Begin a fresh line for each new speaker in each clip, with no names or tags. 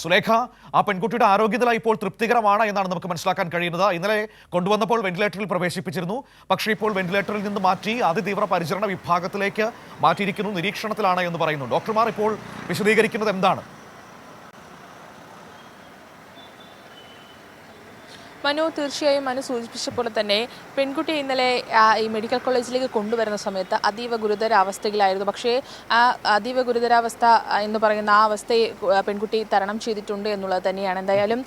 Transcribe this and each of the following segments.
സുലേഖ, ആ പെൺകുട്ടിയുടെ ആരോഗ്യനില ഇപ്പോൾ തൃപ്തികരമാണ് എന്നാണ് നമുക്ക് മനസ്സിലാക്കാൻ കഴിയുന്നത്. ഇന്നലെ കൊണ്ടുവന്നപ്പോൾ വെന്റിലേറ്ററിൽ പ്രവേശിപ്പിച്ചിരുന്നു. പക്ഷേ ഇപ്പോൾ വെന്റിലേറ്ററിൽ നിന്ന് മാറ്റി അതിതീവ്ര പരിചരണ വിഭാഗത്തിലേക്ക് മാറ്റിയിരിക്കുന്നു, നിരീക്ഷണത്തിലാണ് എന്ന് പറയുന്നു. ഡോക്ടർമാർ ഇപ്പോൾ വിശദീകരിക്കുന്നത് എന്താണ്?
മനു, തീർച്ചയായും മനു സൂചിപ്പിച്ച പോലെ തന്നെ പെൺകുട്ടി ഇന്നലെ ഈ മെഡിക്കൽ കോളേജിലേക്ക് കൊണ്ടുവരുന്ന സമയത്ത് അതീവ ഗുരുതരാവസ്ഥയിലായിരുന്നു. പക്ഷേ ആ അതീവ ഗുരുതരാവസ്ഥ എന്ന് പറയുന്ന ആ അവസ്ഥയെ പെൺകുട്ടി തരണം ചെയ്തിട്ടുണ്ട് എന്നുള്ളത് തന്നെയാണ്. എന്തായാലും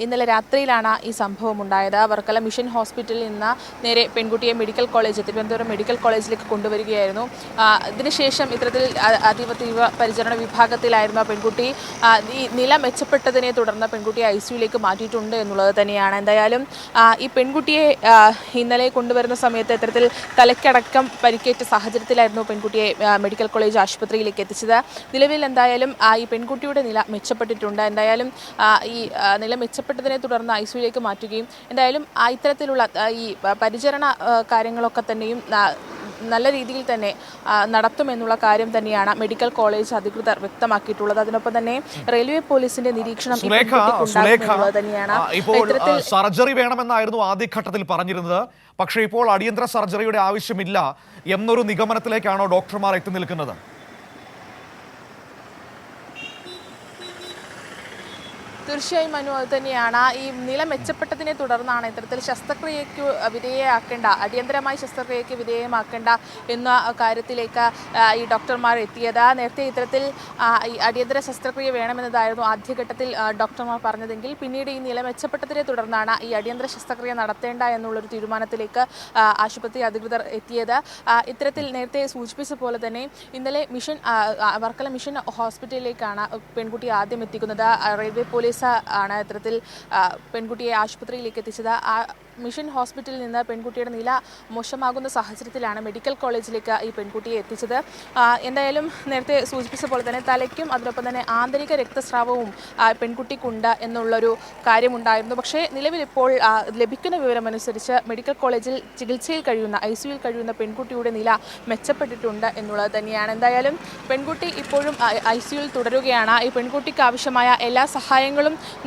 ഇന്നലെ രാത്രിയിലാണ് ഈ സംഭവം ഉണ്ടായത്. വർക്കല മിഷൻ ഹോസ്പിറ്റലിൽ നിന്ന് നേരെ പെൺകുട്ടിയെ തിരുവനന്തപുരം മെഡിക്കൽ കോളേജിലേക്ക് കൊണ്ടുവരികയായിരുന്നു. ഇതിനുശേഷം ഇത്തരത്തിൽ അതീവ തീവ്ര പരിചരണ വിഭാഗത്തിലായിരുന്നു പെൺകുട്ടി. ഈ നില മെച്ചപ്പെട്ടതിനെ തുടർന്ന് പെൺകുട്ടിയെ ICUയിലേക്ക് മാറ്റിയിട്ടുണ്ട് എന്നുള്ളത് തന്നെയാണ്. എന്തായാലും ഈ പെൺകുട്ടിയെ ഇന്നലെ കൊണ്ടുവരുന്ന സമയത്ത് ഇത്തരത്തിൽ തലയ്ക്കടക്കം പരിക്കേറ്റ സാഹചര്യത്തിലായിരുന്നു പെൺകുട്ടിയെ മെഡിക്കൽ കോളേജ് ആശുപത്രിയിലേക്ക് എത്തിച്ചത്. നിലവിൽ എന്തായാലും ഈ പെൺകുട്ടിയുടെ നില മെച്ചപ്പെട്ടിട്ടുണ്ട്. എന്തായാലും ഈ നില മെച്ചപ്പെട്ടതിനെ തുടർന്ന് ICUയിലേക്ക് മാറ്റുകയും എന്തായാലും ഇത്തരത്തിലുള്ള ഈ പരിചരണ കാര്യങ്ങളൊക്കെ തന്നെയും നല്ല രീതിയിൽ തന്നെ നടത്തുമെന്നുള്ള കാര്യം തന്നെയാണ് മെഡിക്കൽ കോളേജ് അധികൃതർ വ്യക്തമാക്കിയിട്ടുള്ളത്. അതിനൊപ്പം തന്നെ റെയിൽവേ പോലീസിന്റെ നിരീക്ഷണം തന്നെയാണ്.
സർജറി വേണമെന്നായിരുന്നു ആദ്യഘട്ടത്തിൽ പറഞ്ഞിരുന്നത്. പക്ഷേ ഇപ്പോൾ അടിയന്തര സർജറിയുടെ ആവശ്യമില്ല എന്നൊരു നിഗമനത്തിലേക്കാണോ ഡോക്ടർമാർ എത്തി നിൽക്കുന്നത്?
തീർച്ചയായും മനു, അത് തന്നെയാണ്. ഈ നില മെച്ചപ്പെട്ടതിനെ തുടർന്നാണ് ഇത്തരത്തിൽ ശസ്ത്രക്രിയയ്ക്ക് വിധേയമാക്കേണ്ട, അടിയന്തരമായി ശസ്ത്രക്രിയയ്ക്ക് വിധേയമാക്കേണ്ട എന്ന കാര്യത്തിലേക്ക് ഈ ഡോക്ടർമാർ എത്തിയത്. നേരത്തെ ഇത്തരത്തിൽ ഈ അടിയന്തര ശസ്ത്രക്രിയ വേണമെന്നതായിരുന്നു ആദ്യഘട്ടത്തിൽ ഡോക്ടർമാർ പറഞ്ഞതെങ്കിൽ പിന്നീട് ഈ നില മെച്ചപ്പെട്ടതിനെ തുടർന്നാണ് ഈ അടിയന്തര ശസ്ത്രക്രിയ നടത്തേണ്ട എന്നുള്ളൊരു തീരുമാനത്തിലേക്ക് ആശുപത്രി അധികൃതർ എത്തിയത്. ഇത്തരത്തിൽ നേരത്തെ സൂചിപ്പിച്ച പോലെ തന്നെ ഇന്നലെ വർക്കല മിഷൻ ഹോസ്പിറ്റലിലേക്കാണ് പെൺകുട്ടി ആദ്യം എത്തിക്കുന്നത്. റെയിൽവേ പോലീസ് ആണ് ഇത്തരത്തിൽ പെൺകുട്ടിയെ ആശുപത്രിയിലേക്ക് എത്തിച്ചത്. മിഷൻ ഹോസ്പിറ്റലിൽ നിന്ന് പെൺകുട്ടിയുടെ നില മോശമാകുന്ന സാഹചര്യത്തിലാണ് മെഡിക്കൽ കോളേജിലേക്ക് ഈ പെൺകുട്ടിയെ എത്തിച്ചത്. എന്തായാലും നേരത്തെ സൂചിപ്പിച്ച പോലെ തന്നെ തലയ്ക്കും അതിനൊപ്പം തന്നെ ആന്തരിക രക്തസ്രാവവും പെൺകുട്ടിക്കുണ്ട് എന്നുള്ളൊരു കാര്യമുണ്ടായിരുന്നു. പക്ഷേ നിലവിൽ ഇപ്പോൾ ലഭിക്കുന്ന വിവരമനുസരിച്ച് മെഡിക്കൽ കോളേജിൽ ചികിത്സയിൽ കഴിയുന്ന ICUയിൽ കഴിയുന്ന പെൺകുട്ടിയുടെ നില മെച്ചപ്പെട്ടിട്ടുണ്ട് എന്നുള്ളത് തന്നെയാണ്. എന്തായാലും പെൺകുട്ടി ഇപ്പോഴും ICUയിൽ തുടരുകയാണ്. ഈ പെൺകുട്ടിക്ക് ആവശ്യമായ എല്ലാ സഹായങ്ങളും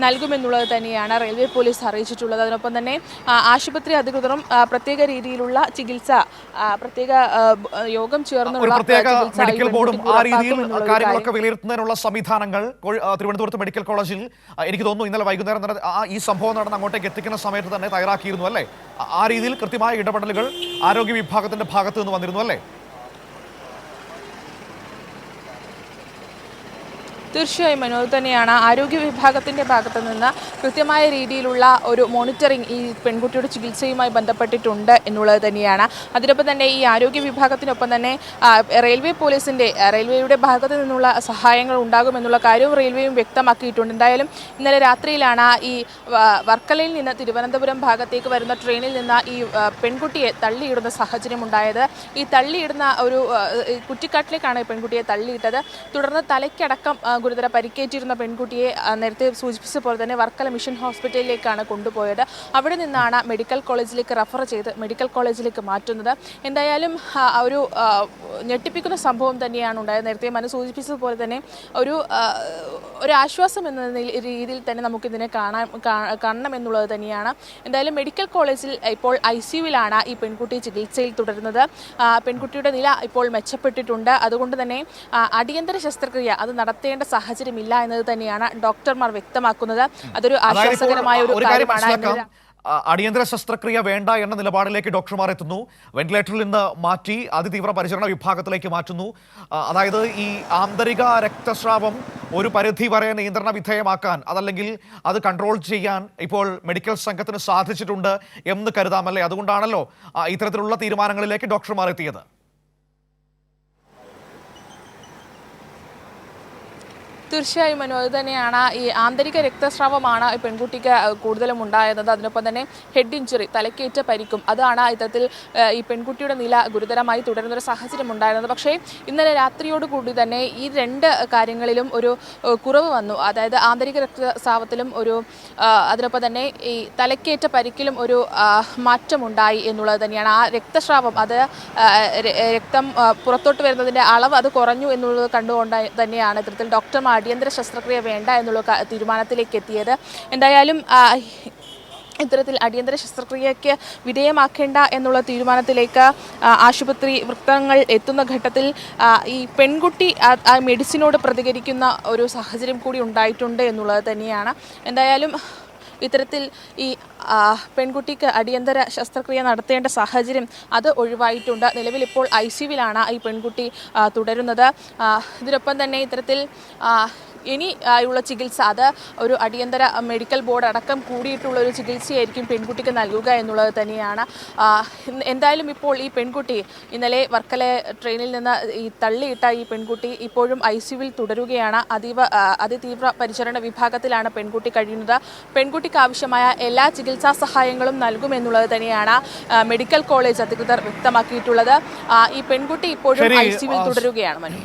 നൽകുമെന്നുള്ളത് തന്നെയാണ് റെയിൽവേ പോലീസ് അറിയിച്ചിട്ടുള്ളത്. അതിനൊപ്പം തന്നെ ആശുപത്രി അധികൃതരും പ്രത്യേക രീതിയിലുള്ള ചികിത്സ, പ്രത്യേക യോഗം ചേർന്നുള്ള
മെഡിക്കൽ ബോർഡും ആ രീതിയിൽ കാര്യങ്ങളൊക്കെ വിലയിരുത്തുന്നതിനുള്ള സംവിധാനങ്ങൾ തിരുവനന്തപുരത്ത് മെഡിക്കൽ കോളേജിൽ എനിക്ക് തോന്നുന്നു ഇന്നലെ വൈകുന്നേരം ഈ സംഭവം നടന്ന് അങ്ങോട്ടേക്ക് എത്തിക്കുന്ന സമയത്ത് തന്നെ തയ്യാറാക്കിയിരുന്നു അല്ലേ? ആ രീതിയിൽ കൃത്യമായ ഇടപെടലുകൾ ആരോഗ്യ വിഭാഗത്തിന്റെ ഭാഗത്ത് നിന്ന് വന്നിരുന്നു അല്ലേ?
തീർച്ചയായും മനു, തന്നെയാണ്. ആരോഗ്യ വിഭാഗത്തിൻ്റെ ഭാഗത്തു നിന്ന് കൃത്യമായ രീതിയിലുള്ള ഒരു മോണിറ്ററിംഗ് ഈ പെൺകുട്ടിയുടെ ചികിത്സയുമായി ബന്ധപ്പെട്ടിട്ടുണ്ട് എന്നുള്ളത് തന്നെയാണ്. അതിനൊപ്പം തന്നെ ഈ ആരോഗ്യ വിഭാഗത്തിനൊപ്പം തന്നെ റെയിൽവേയുടെ ഭാഗത്തു നിന്നുള്ള സഹായങ്ങൾ ഉണ്ടാകുമെന്നുള്ള കാര്യവും റെയിൽവേയും വ്യക്തമാക്കിയിട്ടുണ്ട്. എന്തായാലും ഇന്നലെ രാത്രിയിലാണ് ഈ വർക്കലയിൽ നിന്ന് തിരുവനന്തപുരം ഭാഗത്തേക്ക് വരുന്ന ട്രെയിനിൽ നിന്ന് ഈ പെൺകുട്ടിയെ തള്ളിയിടുന്ന സാഹചര്യം ഉണ്ടായത്. ഈ തള്ളിയിടുന്ന ഒരു കുറ്റിക്കാട്ടിലേക്കാണ് പെൺകുട്ടിയെ തള്ളിയിട്ടത്. തുടർന്ന് തലയ്ക്കടക്കം ഗുരുതര പരിക്കേറ്റിരുന്ന പെൺകുട്ടിയെ നേരത്തെ സൂചിപ്പിച്ച പോലെ തന്നെ വർക്കല മിഷൻ ഹോസ്പിറ്റലിലേക്കാണ് കൊണ്ടുപോയത്. അവിടെ നിന്നാണ് മെഡിക്കൽ കോളേജിലേക്ക് റെഫർ ചെയ്ത് മെഡിക്കൽ കോളേജിലേക്ക് മാറ്റുന്നത്. എന്തായാലും ഒരു ഞെട്ടിപ്പിക്കുന്ന സംഭവം തന്നെയാണ് ഉണ്ടായത്. നേരത്തെ മനു സൂചിപ്പിച്ചതുപോലെ തന്നെ ഒരു ആശ്വാസം എന്ന രീതിയിൽ തന്നെ നമുക്കിതിനെ കാണണം എന്നുള്ളത് തന്നെയാണ്. എന്തായാലും മെഡിക്കൽ കോളേജിൽ ഇപ്പോൾ ICUയിലാണ് ഈ പെൺകുട്ടി ചികിത്സയിൽ തുടരുന്നത്. പെൺകുട്ടിയുടെ നില ഇപ്പോൾ മെച്ചപ്പെട്ടിട്ടുണ്ട്. അതുകൊണ്ട് തന്നെ അടിയന്തര ശസ്ത്രക്രിയ അത് നടത്തേണ്ട സാഹചര്യമില്ല എന്നത് തന്നെയാണ് ഡോക്ടർമാർ വ്യക്തമാക്കുന്നത്. അതൊരു ആശ്വാസകരമായ ഒരു കാര്യമാണ്.
അടിയന്തര ശസ്ത്രക്രിയ വേണ്ട എന്ന നിലപാടിലേക്ക് ഡോക്ടർമാർ എത്തുന്നു. വെന്റിലേറ്ററിൽ നിന്ന് മാറ്റി അതിതീവ്ര പരിചരണ വിഭാഗത്തിലേക്ക് മാറ്റുന്നു. അതായത് ഈ ആന്തരിക രക്തസ്രാവം ഒരു പരിധി വരെ നിയന്ത്രണ വിധേയമാക്കാൻ, അതല്ലെങ്കിൽ അത് കൺട്രോൾ ചെയ്യാൻ ഇപ്പോൾ മെഡിക്കൽ സംഘത്തിന് സാധിച്ചിട്ടുണ്ട് എന്ന് കരുതാമല്ലേ? അതുകൊണ്ടാണല്ലോ ഇത്തരത്തിലുള്ള തീരുമാനങ്ങളിലേക്ക് ഡോക്ടർമാർ എത്തിയത്.
തീർച്ചയായും മനു, അത് തന്നെയാണ്. ഈ ആന്തരിക രക്തസ്രാവമാണ് ഈ പെൺകുട്ടിക്ക് കൂടുതലും ഉണ്ടായിരുന്നത്. അതിനൊപ്പം തന്നെ ഹെഡ് ഇഞ്ചുറി, തലക്കേറ്റ പരിക്കും, അതാണ് ഇത്തരത്തിൽ ഈ പെൺകുട്ടിയുടെ നില ഗുരുതരമായി തുടരുന്നൊരു സാഹചര്യം ഉണ്ടായിരുന്നത്. പക്ഷേ ഇന്നലെ രാത്രിയോടുകൂടി തന്നെ ഈ രണ്ട് കാര്യങ്ങളിലും ഒരു കുറവ് വന്നു. അതായത് ആന്തരിക രക്തസ്രാവത്തിലും അതിനൊപ്പം തന്നെ ഈ തലക്കേറ്റ പരിക്കിലും ഒരു മാറ്റമുണ്ടായി എന്നുള്ളത് തന്നെയാണ്. ആ രക്തസ്രാവം, അത് രക്തം പുറത്തോട്ട് വരുന്നതിൻ്റെ അളവ് അത് കുറഞ്ഞു എന്നുള്ളത് കണ്ടുകൊണ്ട് തന്നെയാണ് ഇത്തരത്തിൽ ഡോക്ടർമാർ അടിയന്തര ശസ്ത്രക്രിയ വേണ്ട എന്നുള്ള തീരുമാനത്തിലേക്ക് എത്തിയത്. എന്തായാലും ഇത്തരത്തിൽ അടിയന്തര ശസ്ത്രക്രിയയ്ക്ക് വിധേയമാക്കേണ്ട എന്നുള്ള തീരുമാനത്തിലേക്ക് ആശുപത്രി വൃത്തങ്ങൾ എത്തുന്ന ഘട്ടത്തിൽ ഈ പെൺകുട്ടി ആ മെഡിസിനോട് പ്രതികരിക്കുന്ന ഒരു സാഹചര്യം കൂടി ഉണ്ടായിട്ടുണ്ട് എന്നുള്ളത് തന്നെയാണ്. എന്തായാലും ഇത്തരത്തിൽ ഈ പെൺകുട്ടിക്ക് അടിയന്തര ശസ്ത്രക്രിയ നടത്തേണ്ട സാഹചര്യം അത് ഒഴിവായിട്ടുണ്ട്. നിലവിൽ ഇപ്പോൾ ICUവിലാണ് ഈ പെൺകുട്ടി തുടരുന്നത്. ഇതിനൊപ്പം തന്നെ ഇത്തരത്തിൽ ഇനി ഉള്ള ചികിത്സ അത് ഒരു അടിയന്തര മെഡിക്കൽ ബോർഡ് അടക്കം കൂടിയിട്ടുള്ള ഒരു ചികിത്സയായിരിക്കും പെൺകുട്ടിക്ക് നൽകുക എന്നുള്ളത് തന്നെയാണ്. എന്തായാലും ഇപ്പോൾ ഈ പെൺകുട്ടി ഇന്നലെ വർക്കല ട്രെയിനിൽ നിന്ന് ഈ തള്ളിയിട്ട ഈ പെൺകുട്ടി ഇപ്പോഴും ICUവിൽ തുടരുകയാണ്. അതിതീവ്ര പരിചരണ വിഭാഗത്തിലാണ് പെൺകുട്ടി കഴിയുന്നത്. പെൺകുട്ടിക്ക് ആവശ്യമായ എല്ലാ ചികിത്സാ സഹായങ്ങളും നൽകുമെന്നുള്ളത് തന്നെയാണ് മെഡിക്കൽ കോളേജ് അധികൃതർ വ്യക്തമാക്കിയിട്ടുള്ളത്. ഈ പെൺകുട്ടി ഇപ്പോഴും ICUവിൽ തുടരുകയാണ്. മനു.